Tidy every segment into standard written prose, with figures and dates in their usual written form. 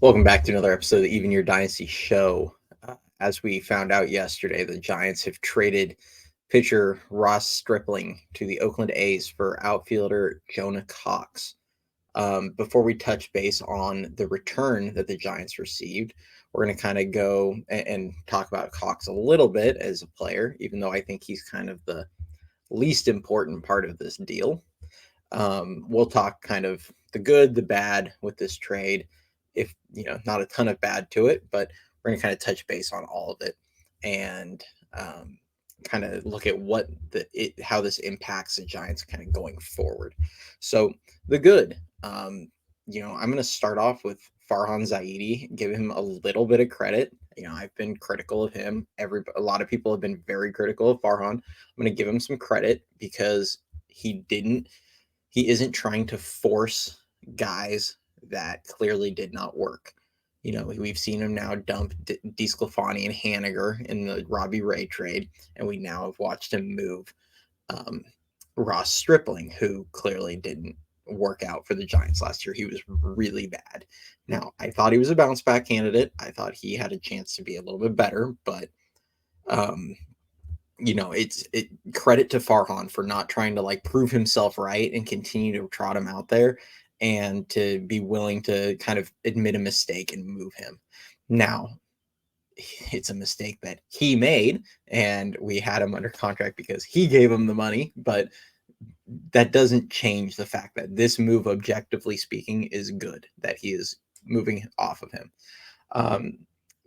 Welcome back to another episode of the Even Your Dynasty show. As we found out yesterday, the Giants have traded pitcher Ross Stripling to the Oakland A's for outfielder Jonah Cox. Before we touch base on the return that the Giants received, we're going to kind of go and talk about Cox a little bit as a player, even though I think he's kind of the least important part of this deal. We'll talk kind of the good, the bad with this trade. If not a ton of bad to it, but we're gonna kind of touch base on all of it and kind of look at how this impacts the Giants kind of going forward. So the good, I'm gonna start off with Farhan Zaidi, give him a little bit of credit. I've been critical of him. A lot of people have been very critical of Farhan. I'm gonna give him some credit because he didn't he isn't trying to force guys that clearly did not work. We've seen him now dump DeSclafani and Haniger in the Robbie Ray trade, and we now have watched him move um, Ross Stripling, who clearly didn't work out for the Giants last year. He was really bad. Now, I thought he was a bounce back candidate. I thought he had a chance to be a little bit better, but um, it's credit to Farhan for not trying to like prove himself right and continue to trot him out there and to be willing to kind of admit a mistake and move him. Now, it's a mistake that he made, and we had him under contract because he gave him the money, but that doesn't change the fact that this move, objectively speaking, is good, that he is moving off of him. Um,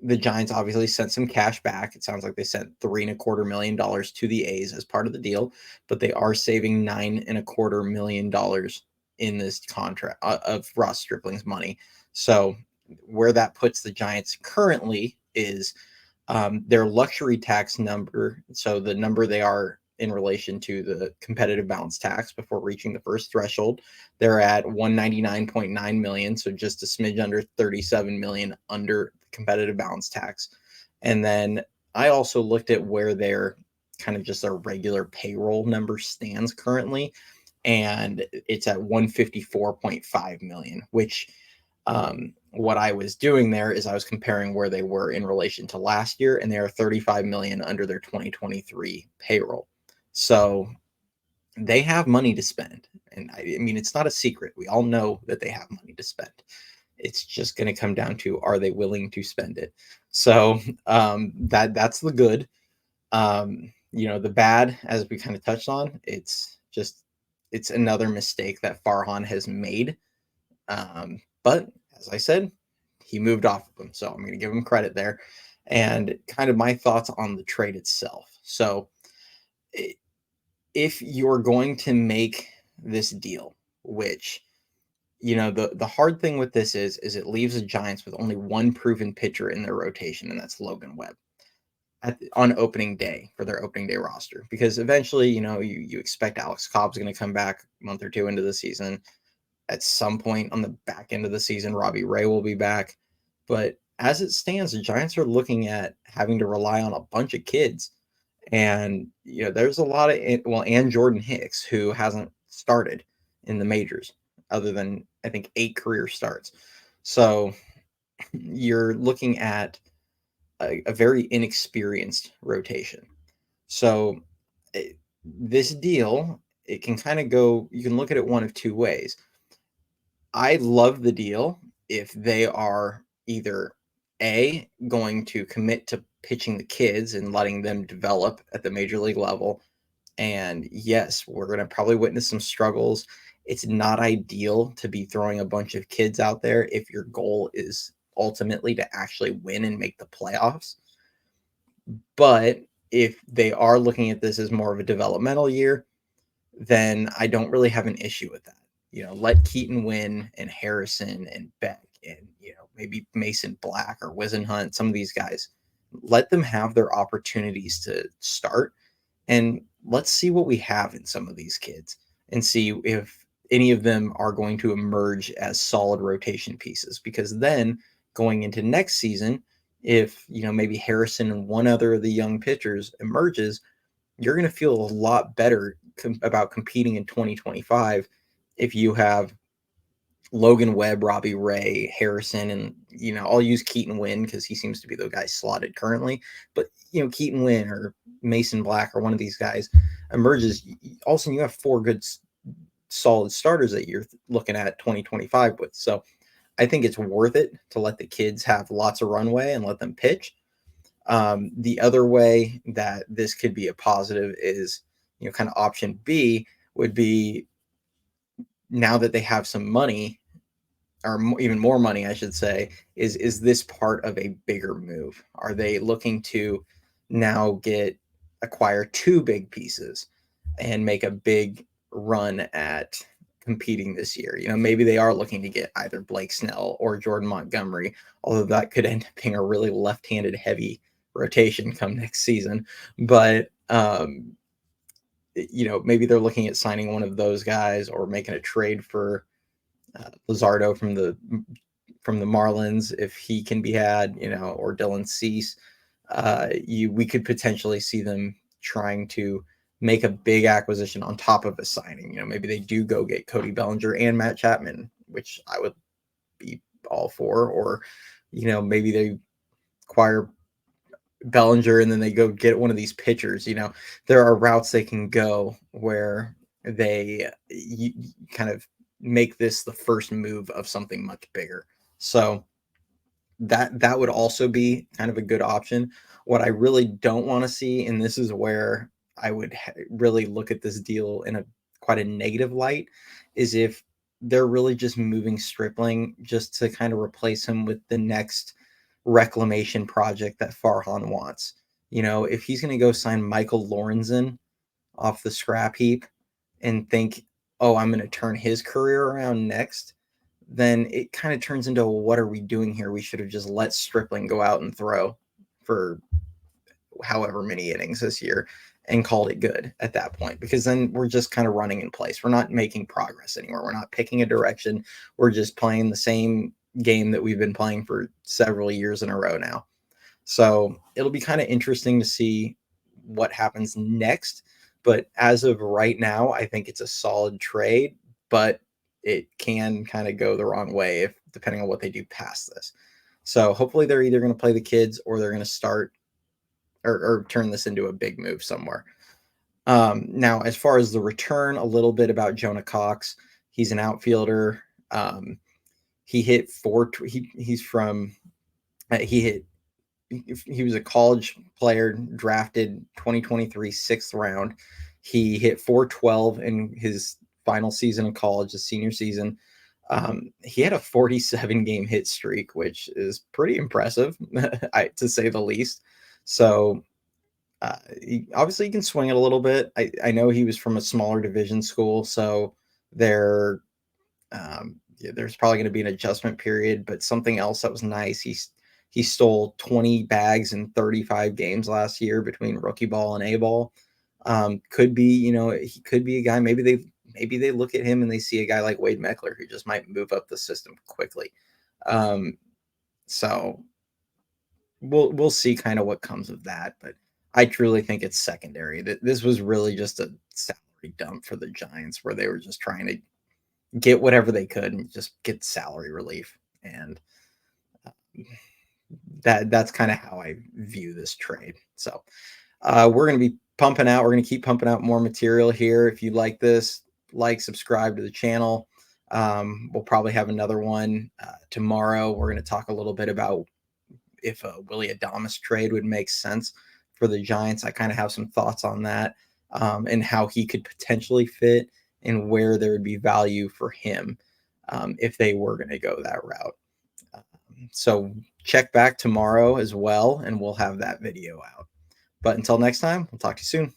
the Giants obviously sent some cash back. It sounds like they sent $3.25 million to the A's as part of the deal, but they are saving $9.25 million in this contract of Ross Stripling's money. So where that puts the Giants currently is their luxury tax number. So the number they are in relation to the competitive balance tax before reaching the first threshold, they're at 199.9 million, so just a smidge under 37 million under competitive balance tax. And then I also looked at where their kind of just their regular payroll number stands currently, and it's at 154.5 million, which what I was doing there is I was comparing where they were in relation to last year, and they are 35 million under their 2023 payroll. So they have money to spend. And I mean, it's not a secret. We all know that they have money to spend. It's just going to come down to, are they willing to spend it? So that's the good. The bad, as we kind of touched on, it's another mistake that Farhan has made. But as I said, he moved off of them. So I'm going to give him credit there. And kind of my thoughts on the trade itself. So if you're going to make this deal, which the hard thing with this is it leaves the Giants with only one proven pitcher in their rotation, and that's Logan Webb on opening day for their opening day roster. Because eventually, you expect Alex Cobb's going to come back a month or two into the season. At some point on the back end of the season, Robbie Ray will be back. But as it stands, the Giants are looking at having to rely on a bunch of kids. And, there's a lot of, and Jordan Hicks, who hasn't started in the majors other than, I think, 8 career starts. So you're looking at a very inexperienced rotation. So this deal, it can kind of go, you can look at it one of two ways. I love the deal if they are either A, going to commit to pitching the kids and letting them develop at the major league level. And yes, we're going to probably witness some struggles. It's not ideal to be throwing a bunch of kids out there if your goal is ultimately to actually win and make the playoffs. But if they are looking at this as more of a developmental year, then I don't really have an issue with that. Let Keaton win and Harrison and Beck and, maybe Mason Black or Wisenhunt, some of these guys, let them have their opportunities to start. And let's see what we have in some of these kids and see if any of them are going to emerge as solid rotation pieces. Because then going into next season, if, maybe Harrison and one other of the young pitchers emerges, you're going to feel a lot better about competing in 2025 if you have Logan Webb, Robbie Ray, Harrison, and I'll use Keaton Wynn because he seems to be the guy slotted currently. But Keaton Wynn or Mason Black or one of these guys emerges. All of a sudden, you have four good, solid starters that you're looking at 2025 with. So I think it's worth it to let the kids have lots of runway and let them pitch. The other way that this could be a positive is, kind of option B would be, now that they have some money, or even more money, I should say, is this part of a bigger move? Are they looking to now acquire two big pieces and make a big run at competing this year? Maybe they are looking to get either Blake Snell or Jordan Montgomery, although that could end up being a really left-handed heavy rotation come next season. But maybe they're looking at signing one of those guys or making a trade for Luzardo from the Marlins if he can be had, or Dylan Cease. We could potentially see them trying to make a big acquisition on top of a signing. Maybe they do go get Cody Bellinger and Matt Chapman, which I would be all for, or maybe they acquire Bellinger and then they go get one of these pitchers. There are routes they can go where they kind of make this the first move of something much bigger. So that would also be kind of a good option. What I really don't want to see, and this is where I would really look at this deal in quite a negative light, is if they're really just moving Stripling just to kind of replace him with the next reclamation project that Farhan wants. If he's going to go sign Michael Lorenzen off the scrap heap and think, oh, I'm going to turn his career around next, then it kind of turns into, what are we doing here? We should have just let Stripling go out and throw for however many innings this year and called it good at that point, because then we're just kind of running in place. We're not making progress anymore. We're not picking a direction. We're just playing the same game that we've been playing for several years in a row now. So it'll be kind of interesting to see what happens next. But as of right now, I think it's a solid trade, but it can kind of go the wrong way depending on what they do past this. So hopefully they're either going to play the kids or they're going to start or turn this into a big move somewhere. Now, as far as the return, a little bit about Jonah Cox. He's an outfielder. He hit he's from, he was a college player drafted 2023 sixth round. He hit 412 in his final season of college, his senior season. He had a 47 game hit streak, which is pretty impressive, to say the least. So obviously he can swing it a little bit. I know he was from a smaller division school, so there's probably going to be an adjustment period, but something else that was nice, he stole 20 bags in 35 games last year between rookie ball and A ball. Could be, he could be a guy. Maybe they look at him and they see a guy like Wade Meckler who just might move up the system quickly. So we'll see kind of what comes of that, but I truly think it's secondary. That this was really just a salary dump for the Giants, where they were just trying to get whatever they could and just get salary relief. And that's kind of how I view this trade. So we're going to be pumping out. We're going to keep pumping out more material here. If you like this, subscribe to the channel. We'll probably have another one tomorrow. We're going to talk a little bit about if a Willy Adames trade would make sense for the Giants. I kind of have some thoughts on that, and how he could potentially fit and where there would be value for him if they were going to go that route. So check back tomorrow as well, and we'll have that video out. But until next time, we'll talk to you soon.